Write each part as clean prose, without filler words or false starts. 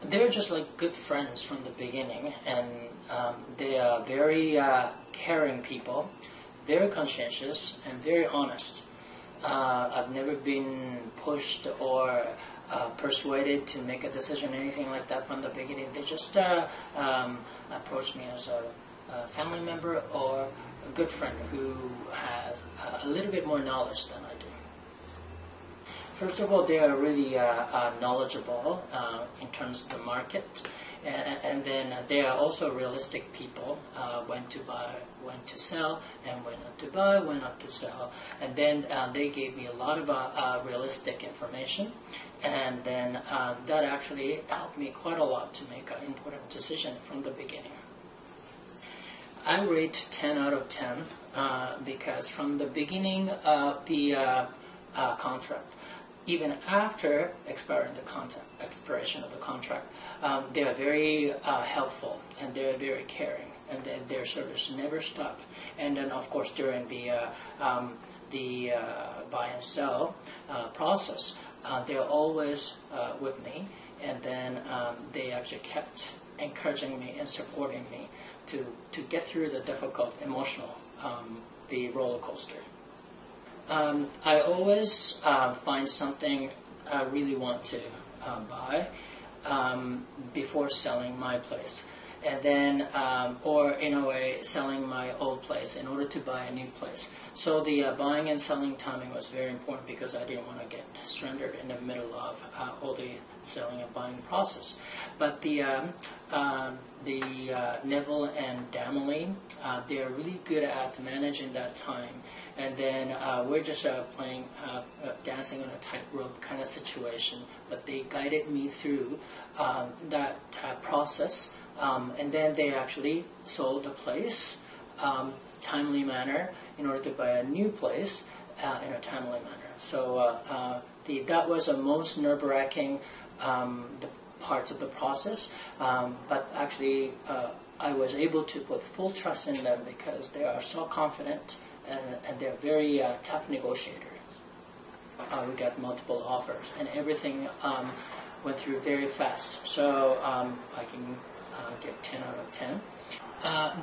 they're just like good friends from the beginning, and they are very caring people, very conscientious, and very honest. I've never been pushed or persuaded to make a decision, anything like that from the beginning. They just approached me as a family member or a good friend who has a little bit more knowledge than I do. First of all, they are really knowledgeable in terms of the market, and then they are also realistic people, when to buy, when to sell, and when not to buy, when not to sell. And then they gave me a lot of realistic information, and then that actually helped me quite a lot to make an important decision from the beginning. I rate 10 out of 10 because from the beginning of the contract, even after expiration of the contract, they are very helpful, and they are very caring, and their service never stopped. And then, of course, during the buy and sell process, they are always with me, and then they actually kept encouraging me and supporting me to get through the difficult emotional, the roller coaster. I always find something I really want to buy before selling my place, and then, or in a way, selling my old place in order to buy a new place. So the buying and selling timing was very important because I didn't want to get stranded in the middle of all the selling and buying process. But the Neville and Dameline, they are really good at managing that time. And then we're just playing, dancing on a tightrope kind of situation. But they guided me through that process. And then they actually sold the place timely manner in order to buy a new place in a timely manner. So that was the most nerve-wracking part of the process. But actually, I was able to put full trust in them because they are so confident, and they're very tough negotiators. We got multiple offers, and everything went through very fast. So I can get 10 out of 10.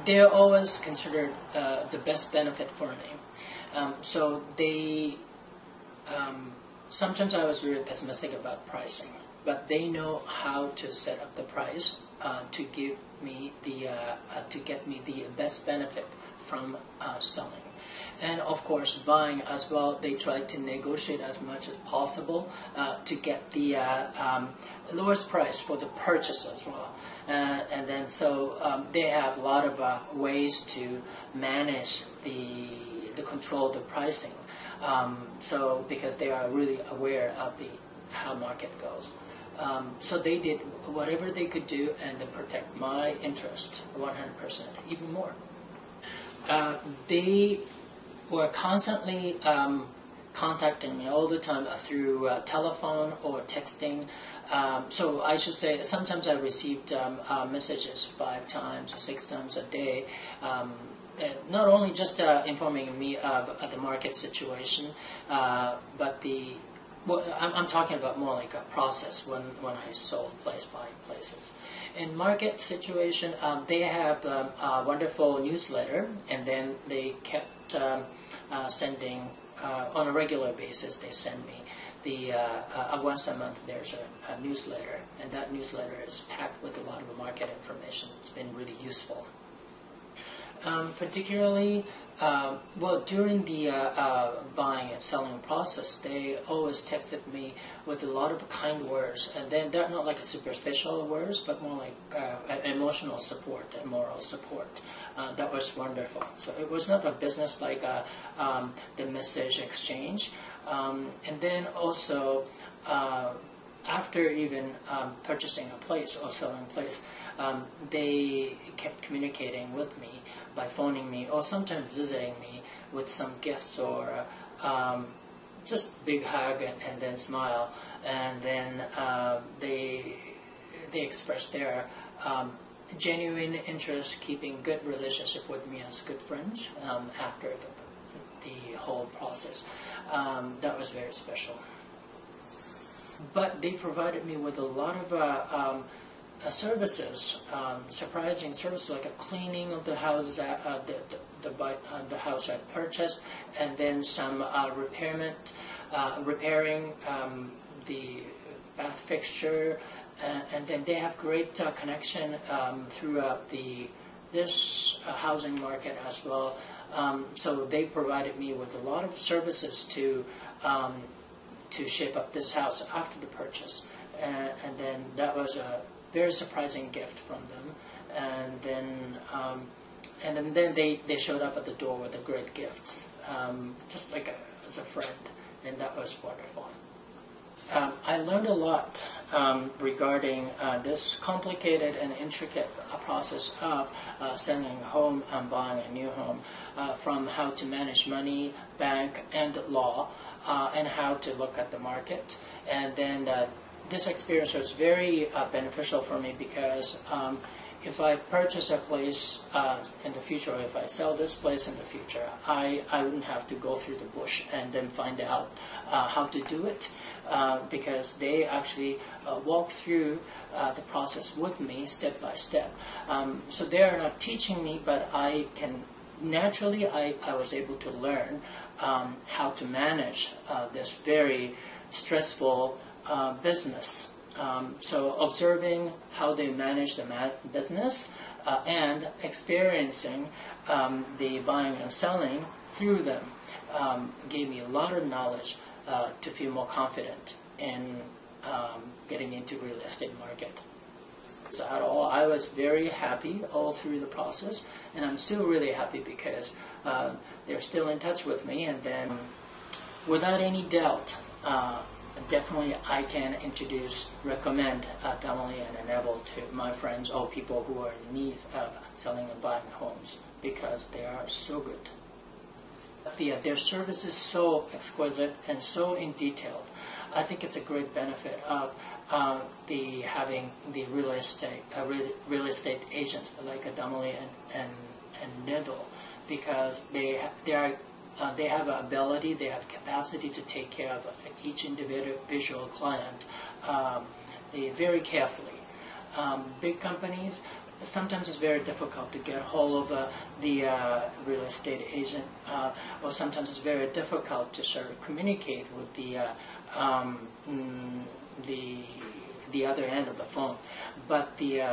They're always considered the best benefit for me. So they, sometimes I was very pessimistic about pricing, but they know how to set up the price to give me the, to get me the best benefit from selling. And of course, buying as well, they try to negotiate as much as possible to get the lowest price for the purchase as well. And then so they have a lot of ways to manage the control the pricing. So because they are really aware of how market goes. So they did whatever they could do and to protect my interest 100%, even more. They were constantly contacting me all the time through telephone or texting. So I should say sometimes I received messages 5 times, 6 times a day, not only just informing me of the market situation, but I'm talking about more like a process when I sold buying places. In market situation, they have a wonderful newsletter, and then they kept sending on a regular basis. They send me once a month. There's a newsletter, and that newsletter is packed with a lot of market information. It's been really useful. Particularly, well, during the buying and selling process, they always texted me with a lot of kind words, and then they're not like superficial words, but more like emotional support and moral support. That was wonderful. So it was not a business like the message exchange. And then also, after even purchasing a place or selling a place, they kept communicating with me by phoning me or sometimes visiting me with some gifts or just big hug and then smile. And then they expressed their genuine interest, keeping good relationship with me as good friends after the whole process. That was very special. But they provided me with a lot of services, surprising services like a cleaning of the house, the house I purchased, and then some repairing the bath fixture, and then they have great connection throughout this housing market as well. So they provided me with a lot of services to shape up this house after the purchase, and then that was a very surprising gift from them. And then they showed up at the door with a great gift, just like as a friend, and that was wonderful. I learned a lot regarding this complicated and intricate process of selling a home and buying a new home, from how to manage money, bank, and law, and how to look at the market. And then this experience was very beneficial for me because if I purchase a place in the future, or if I sell this place in the future, I wouldn't have to go through the bush and then find out how to do it, because they actually walk through the process with me step by step. So they are not teaching me, but I can naturally, I was able to learn how to manage this very stressful business. So observing how they manage the business and experiencing the buying and selling through them gave me a lot of knowledge to feel more confident in getting into real estate market. So at all, I was very happy all through the process, and I'm still really happy because they're still in touch with me. And then, without any doubt, definitely I can recommend Damali and Neville to my friends or people who are in need of selling and buying homes, because they are so good. Their service is so exquisite and so in detail. I think it's a great benefit of having the real estate agents like Damali and Neville, because they have an ability, they have capacity to take care of each individual client very carefully. Big companies, sometimes it's very difficult to get hold of the real estate agent, or sometimes it's very difficult to sort of communicate with the other end of the phone. But the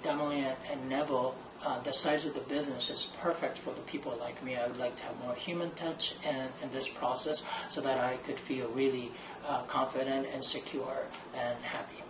Damali and Neville, the size of the business is perfect for the people like me. I would like to have more human touch in this process so that I could feel really confident and secure and happy.